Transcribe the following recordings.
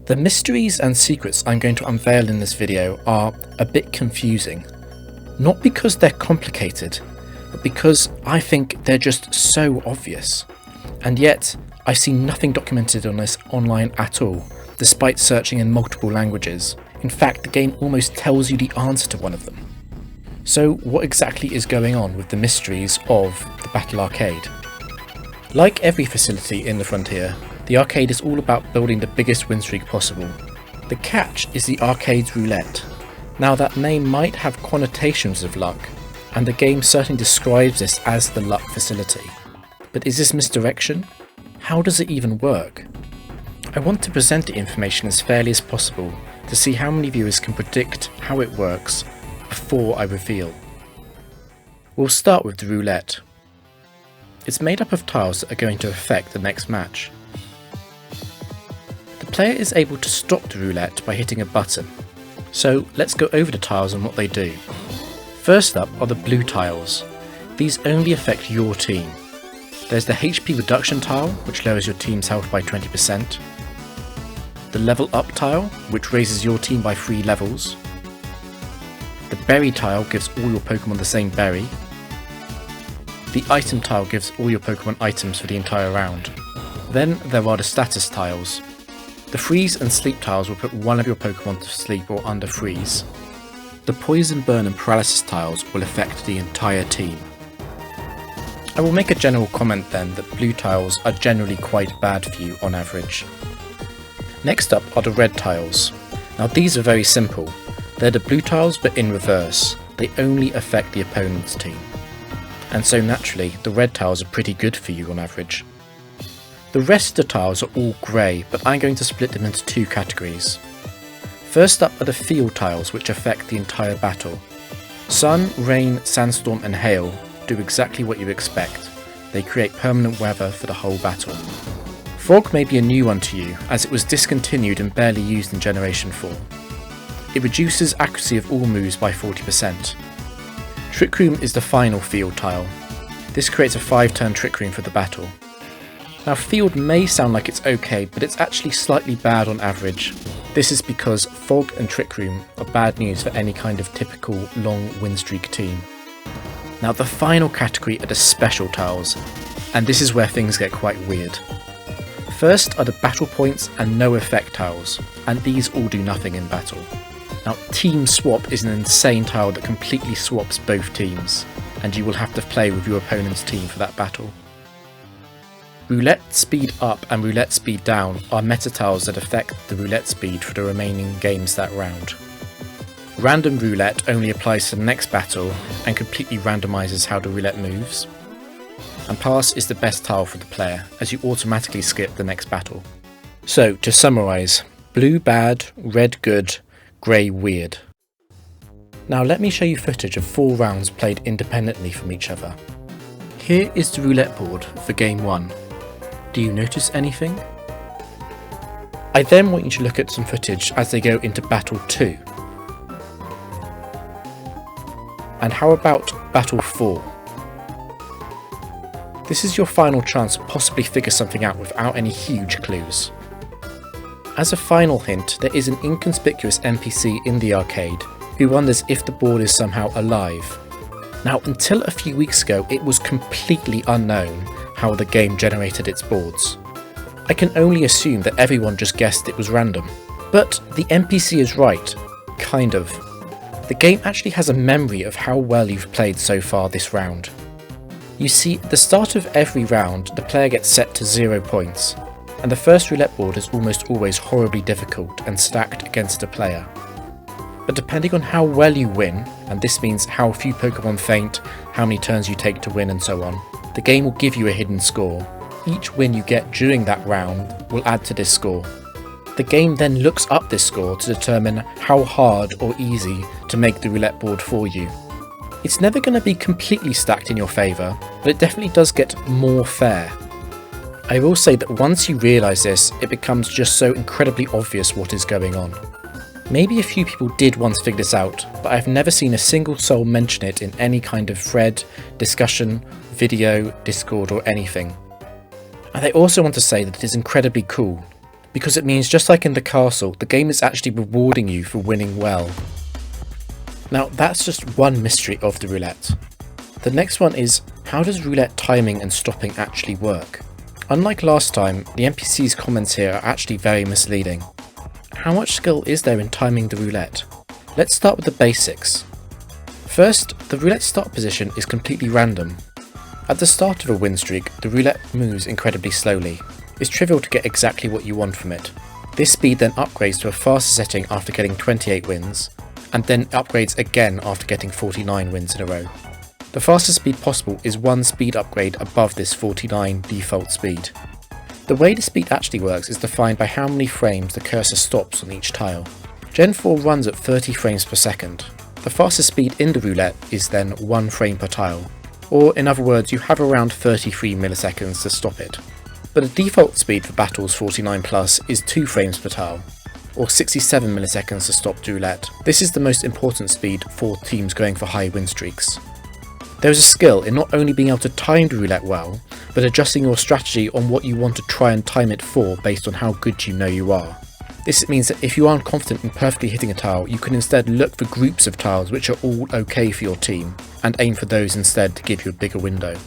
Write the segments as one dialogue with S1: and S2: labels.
S1: The mysteries and secrets I'm going to unveil in this video are a bit confusing. Not because they're complicated, but because I think they're just so obvious. And yet, I've seen nothing documented on this online at all, despite searching in multiple languages. In fact, the game almost tells you the answer to one of them. So what exactly is going on with the mysteries of the Battle Arcade? Like every facility in the Frontier, the arcade is all about building the biggest win streak possible. The catch is the arcade's roulette. Now that name might have connotations of luck, and the game certainly describes this as the luck facility. But is this misdirection? How does it even work? I want to present the information as fairly as possible to see how many viewers can predict how it works before I reveal. We'll start with the roulette. It's made up of tiles that are going to affect the next match. The player is able to stop the roulette by hitting a button. So let's go over the tiles and what they do. First up are the blue tiles. These only affect your team. There's the HP reduction tile, which lowers your team's health by 20%. The level up tile, which raises your team by 3 levels. The berry tile gives all your Pokemon the same berry. The item tile gives all your Pokemon items for the entire round. Then there are the status tiles. The freeze and sleep tiles will put one of your Pokemon to sleep or under freeze. The poison, burn and paralysis tiles will affect the entire team. I will make a general comment then that blue tiles are generally quite bad for you on average. Next up are the red tiles. Now these are very simple. They're the blue tiles but in reverse. They only affect the opponent's team. And so naturally, the red tiles are pretty good for you on average. The rest of the tiles are all grey, but I'm going to split them into 2 categories. First up are the field tiles, which affect the entire battle. Sun, rain, sandstorm and hail do exactly what you expect. They create permanent weather for the whole battle. Fog may be a new one to you, as it was discontinued and barely used in Generation 4. It reduces accuracy of all moves by 40%. Trick Room is the final field tile. This creates a 5-turn Trick Room for the battle. Now field may sound like it's okay, but it's actually slightly bad on average. This is because Fog and Trick Room are bad news for any kind of typical long win streak team. Now the final category are the special tiles, and this is where things get quite weird. First are the battle points and no effect tiles, and these all do nothing in battle. Now Team Swap is an insane tile that completely swaps both teams, and you will have to play with your opponent's team for that battle. Roulette Speed Up and Roulette Speed Down are meta tiles that affect the roulette speed for the remaining games that round. Random Roulette only applies to the next battle and completely randomizes how the roulette moves. And Pass is the best tile for the player, as you automatically skip the next battle. So, to summarise, blue bad, red good, grey weird. Now let me show you footage of 4 rounds played independently from each other. Here is the roulette board for game 1. Do you notice anything? I then want you to look at some footage as they go into battle 2. And how about battle 4? This is your final chance to possibly figure something out without any huge clues. As a final hint, there is an inconspicuous NPC in the arcade who wonders if the board is somehow alive. Now until a few weeks ago it was completely unknown how the game generated its boards. I can only assume that everyone just guessed it was random. But the NPC is right, kind of. The game actually has a memory of how well you've played so far this round. You see, at the start of every round, the player gets set to 0 points, and the first roulette board is almost always horribly difficult and stacked against a player. But depending on how well you win, and this means how few Pokemon faint, how many turns you take to win and so on, the game will give you a hidden score. Each win you get during that round will add to this score. The game then looks up this score to determine how hard or easy to make the roulette board for you. It's never going to be completely stacked in your favour, but it definitely does get more fair. I will say that once you realise this, it becomes just so incredibly obvious what is going on. Maybe a few people did once figure this out, but I've never seen a single soul mention it in any kind of thread, discussion, video, Discord or anything. And I also want to say that it is incredibly cool. because it means just like in the castle, the game is actually rewarding you for winning well. Now that's just one mystery of the roulette. The next one is, how does roulette timing and stopping actually work? Unlike last time, the NPC's comments here are actually very misleading. How much skill is there in timing the roulette? Let's start with the basics. First, the roulette start position is completely random. At the start of a win streak, the roulette moves incredibly slowly. It's trivial to get exactly what you want from it. This speed then upgrades to a faster setting after getting 28 wins, and then upgrades again after getting 49 wins in a row. The fastest speed possible is one speed upgrade above this 49 default speed. The way the speed actually works is defined by how many frames the cursor stops on each tile. Gen 4 runs at 30 frames per second. The fastest speed in the roulette is then 1 frame per tile, or in other words, you have around 33 milliseconds to stop it. But the default speed for battles 49+ is 2 frames per tile, or 67 milliseconds to stop the roulette. This is the most important speed for teams going for high win streaks. There is a skill in not only being able to time the roulette well, but adjusting your strategy on what you want to try and time it for based on how good you know you are. This means that if you aren't confident in perfectly hitting a tile, you can instead look for groups of tiles which are all okay for your team, and aim for those instead to give you a bigger window.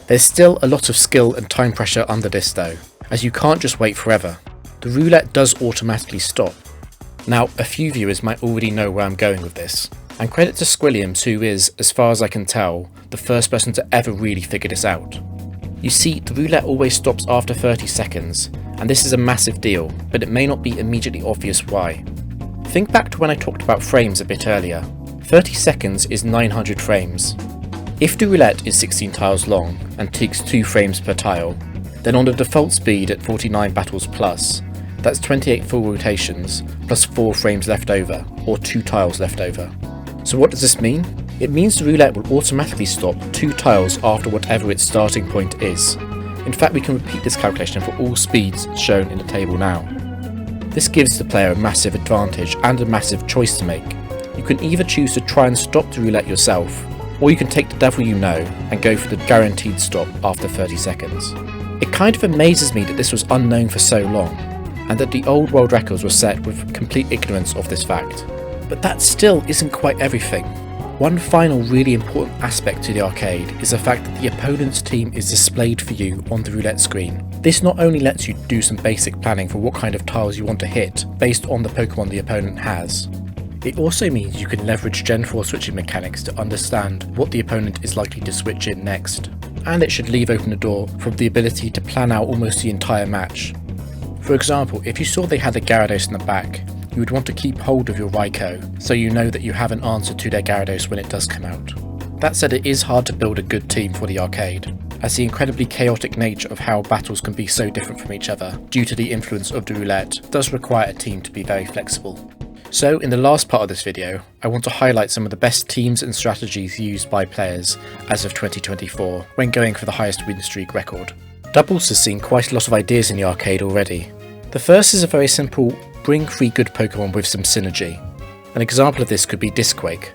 S1: There's still a lot of skill and time pressure under this though, as you can't just wait forever. The roulette does automatically stop. Now, a few viewers might already know where I'm going with this, and credit to Squilliams, who is, as far as I can tell, the first person to ever really figure this out. You see, the roulette always stops after 30 seconds, and this is a massive deal, but it may not be immediately obvious why. Think back to when I talked about frames a bit earlier. 30 seconds is 900 frames. If the roulette is 16 tiles long and takes 2 frames per tile, then on the default speed at 49 battles plus, that's 28 full rotations plus 4 frames left over, or 2 tiles left over. So what does this mean? It means the roulette will automatically stop 2 tiles after whatever its starting point is. In fact, we can repeat this calculation for all speeds shown in the table now. This gives the player a massive advantage and a massive choice to make. You can either choose to try and stop the roulette yourself, or you can take the devil you know and go for the guaranteed stop after 30 seconds. It kind of amazes me that this was unknown for so long, and that the old world records were set with complete ignorance of this fact. But that still isn't quite everything. One final really important aspect to the arcade is the fact that the opponent's team is displayed for you on the roulette screen. This not only lets you do some basic planning for what kind of tiles you want to hit based on the Pokemon the opponent has, it also means you can leverage Gen 4 switching mechanics to understand what the opponent is likely to switch in next, and it should leave open the door for the ability to plan out almost the entire match. For example, if you saw they had a Gyarados in the back, you would want to keep hold of your Raikou, so you know that you have an answer to their Gyarados when it does come out. That said, it is hard to build a good team for the arcade, as the incredibly chaotic nature of how battles can be so different from each other due to the influence of the roulette does require a team to be very flexible. So in the last part of this video, I want to highlight some of the best teams and strategies used by players as of 2024 when going for the highest win streak record. DumBros has seen quite a lot of ideas in the arcade already. The first is a very simple, bring 3 good Pokemon with some synergy. An example of this could be Discquake.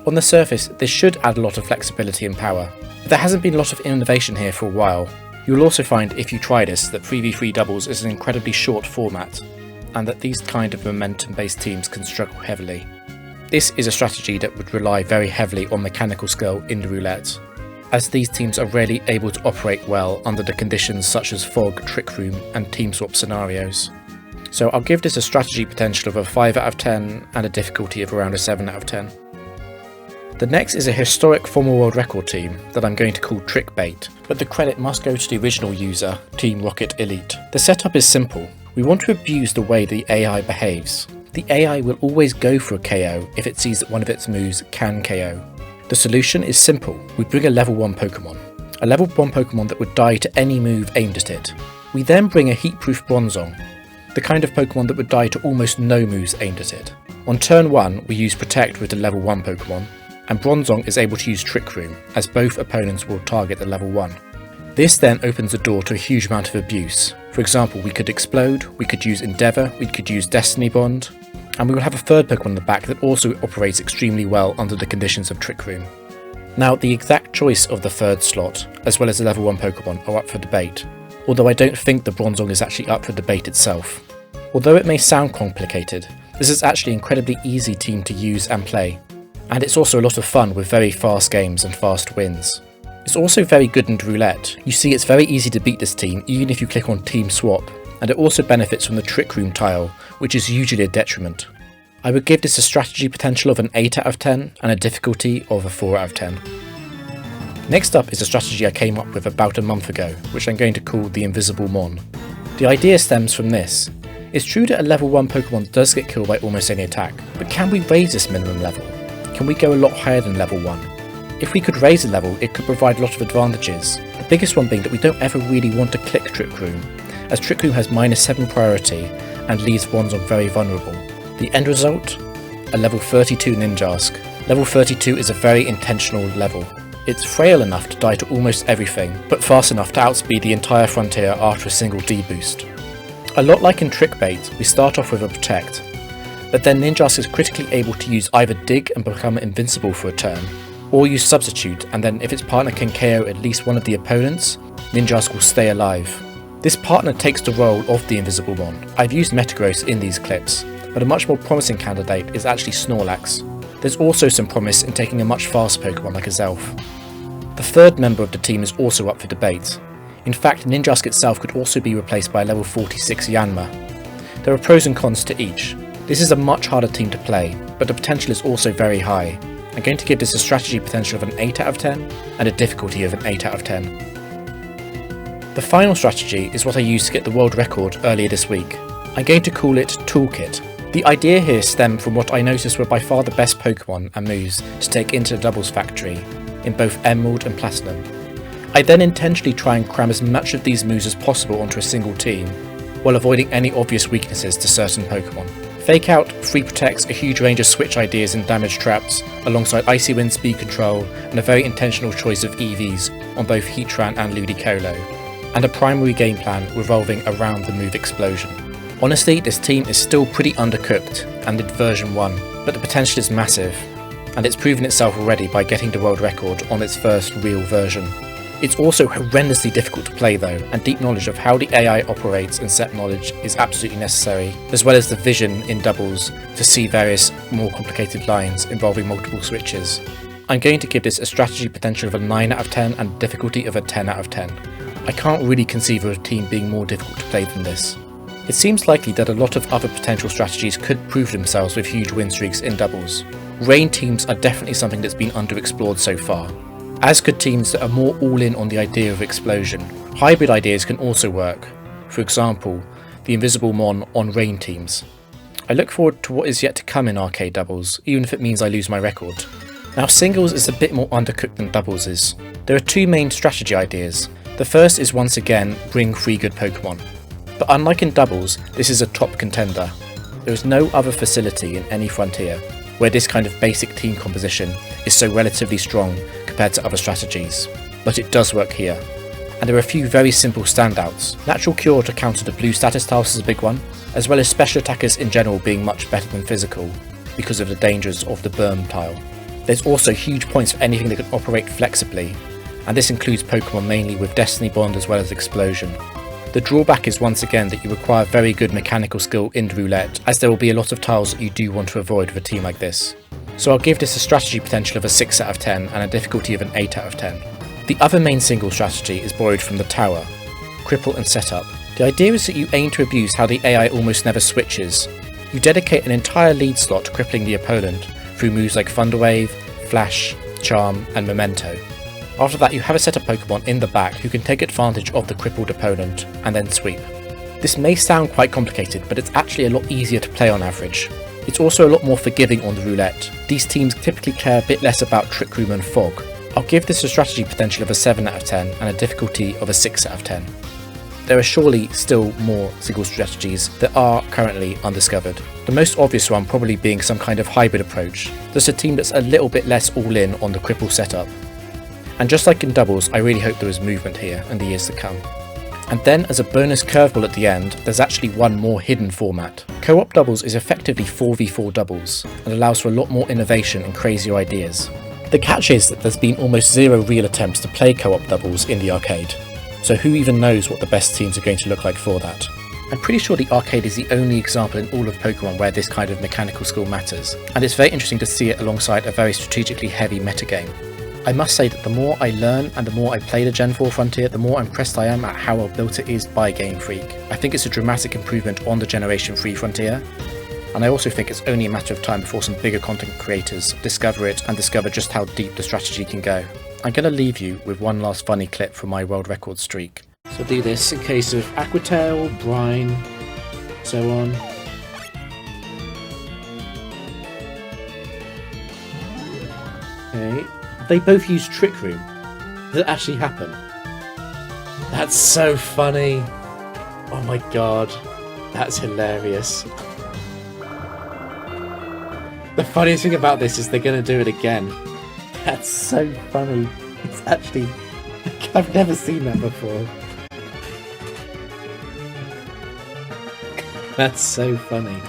S1: On the surface, this should add a lot of flexibility and power, but there hasn't been a lot of innovation here for a while. You'll also find, if you try this, that 3v3 doubles is an incredibly short format, and that these kind of momentum-based teams can struggle heavily. This is a strategy that would rely very heavily on mechanical skill in the roulette, as these teams are rarely able to operate well under the conditions such as fog, trick room, and team swap scenarios. So I'll give this a strategy potential of a 5 out of 10 and a difficulty of around a 7 out of 10. The next is a historic former world record team that I'm going to call Trickbait, but the credit must go to the original user, Team Rocket Elite. The setup is simple. We want to abuse the way the AI behaves. The AI will always go for a KO if it sees that one of its moves can KO. The solution is simple. We bring a level 1 Pokemon. A level 1 Pokemon that would die to any move aimed at it. We then bring a heat-proof Bronzong, the kind of Pokemon that would die to almost no moves aimed at it. On turn 1, we use Protect with the level 1 Pokemon, and Bronzong is able to use Trick Room, as both opponents will target the level 1. This then opens the door to a huge amount of abuse. For example, we could Explode, we could use Endeavour, we could use Destiny Bond, and we will have a third Pokemon in the back that also operates extremely well under the conditions of Trick Room. Now, the exact choice of the third slot, as well as the level 1 Pokemon, are up for debate. although I don't think the Bronzong is actually up for debate itself. Although it may sound complicated, this is actually an incredibly easy team to use and play, and it's also a lot of fun with very fast games and fast wins. It's also very good in Roulette. You see, it's very easy to beat this team even if you click on Team Swap, and it also benefits from the Trick Room tile, which is usually a detriment. I would give this a strategy potential of an 8 out of 10 and a difficulty of a 4 out of 10. Next up is a strategy I came up with about a month ago, which I'm going to call the Invisible Mon. The idea stems from this. It's true that a level 1 Pokemon does get killed by almost any attack, but can we raise this minimum level? Can we go a lot higher than level 1? If we could raise a level, it could provide a lot of advantages, the biggest one being that we don't ever really want to click Trick Room, as Trick Room has -7 priority and leaves Bronzong very vulnerable. The end result? A level 32 Ninjask. Level 32 is a very intentional level. It's frail enough to die to almost everything, but fast enough to outspeed the entire frontier after a single D boost. A lot like in Trick Bait, we start off with a Protect, but then Ninjask is critically able to use either Dig and become invincible for a turn, or use Substitute, and then if its partner can KO at least one of the opponents, Ninjask will stay alive. This partner takes the role of the Invisible Mon. I've used Metagross in these clips, but a much more promising candidate is actually Snorlax. There's also some promise in taking a much faster Pokemon like a Zelf. The third member of the team is also up for debate. In fact, Ninjask itself could also be replaced by a level 46 Yanma. There are pros and cons to each. This is a much harder team to play, but the potential is also very high. I'm going to give this a strategy potential of an 8 out of 10 and a difficulty of an 8 out of 10. The final strategy is what I used to get the world record earlier this week. I'm going to call it Toolkit. The idea here stemmed from what I noticed were by far the best Pokemon and moves to take into the Doubles factory in both Emerald and Platinum. I then intentionally try and cram as much of these moves as possible onto a single team, while avoiding any obvious weaknesses to certain Pokemon. Fake Out free protects a huge range of switch ideas and damage traps, alongside Icy Wind speed control and a very intentional choice of EVs on both Heatran and Ludicolo, and a primary game plan revolving around the move Explosion. Honestly, this team is still pretty undercooked and in version 1, but the potential is massive, and it's proven itself already by getting the world record on its first real version. It's also horrendously difficult to play though, and deep knowledge of how the AI operates and set knowledge is absolutely necessary, as well as the vision in Doubles to see various more complicated lines involving multiple switches. I'm going to give this a strategy potential of a 9 out of 10 and difficulty of a 10 out of 10. I can't really conceive of a team being more difficult to play than this. It seems likely that a lot of other potential strategies could prove themselves with huge win streaks in Doubles. Rain teams are definitely something that's been underexplored so far, as could teams that are more all-in on the idea of Explosion. Hybrid ideas can also work, for example, the Invisible Mon on Rain teams. I look forward to what is yet to come in arcade Doubles, even if it means I lose my record. Now Singles is a bit more undercooked than Doubles is. There are two main strategy ideas. The first is once again, bring 3 good Pokemon. But unlike in Doubles, this is a top contender. There is no other facility in any frontier where this kind of basic team composition is so relatively strong compared to other strategies, but it does work here. And there are a few very simple standouts. Natural Cure to counter the blue status tiles is a big one, as well as special attackers in general being much better than physical because of the dangers of the Burm tile. There's also huge points for anything that can operate flexibly, and this includes Pokemon mainly with Destiny Bond as well as Explosion. The drawback is once again that you require very good mechanical skill in Roulette, as there will be a lot of tiles that you do want to avoid with a team like this. So I'll give this a strategy potential of a 6 out of 10 and a difficulty of an 8 out of 10. The other main single strategy is borrowed from the Tower, Cripple and Setup. The idea is that you aim to abuse how the AI almost never switches. You dedicate an entire lead slot to crippling the opponent through moves like Thunder Wave, Flash, Charm and Memento. After that you have a set of Pokemon in the back who can take advantage of the crippled opponent and then sweep. This may sound quite complicated, but it's actually a lot easier to play on average. It's also a lot more forgiving on the Roulette. These teams typically care a bit less about Trick Room and Fog. I'll give this a strategy potential of a 7 out of 10 and a difficulty of a 6 out of 10. There are surely still more single strategies that are currently undiscovered. The most obvious one probably being some kind of hybrid approach, just a team that's a little bit less all-in on the cripple setup. And just like in Doubles, I really hope there is movement here in the years to come. And then as a bonus curveball at the end, there's actually one more hidden format. Co-op Doubles is effectively 4v4 doubles, and allows for a lot more innovation and crazier ideas. The catch is that there's been almost zero real attempts to play co-op doubles in the arcade. so who even knows what the best teams are going to look like for that. I'm pretty sure the arcade is the only example in all of Pokemon where this kind of mechanical skill matters, and it's very interesting to see it alongside a very strategically heavy metagame. I must say that the more I learn and the more I play the Gen 4 Frontier, the more impressed I am at how well built it is by Game Freak. I think it's a dramatic improvement on the Generation 3 Frontier, and I also think it's only a matter of time before some bigger content creators discover it and discover just how deep the strategy can go. I'm going to leave you with one last funny clip from my world record streak. So I'll do this in case of Aquatail, Brine, so on. Okay. They both use Trick Room. Did it actually happen? That's so funny. Oh my god. That's hilarious. The funniest thing about this is they're going to do it again. That's so funny. It's actually... I've never seen that before. That's so funny.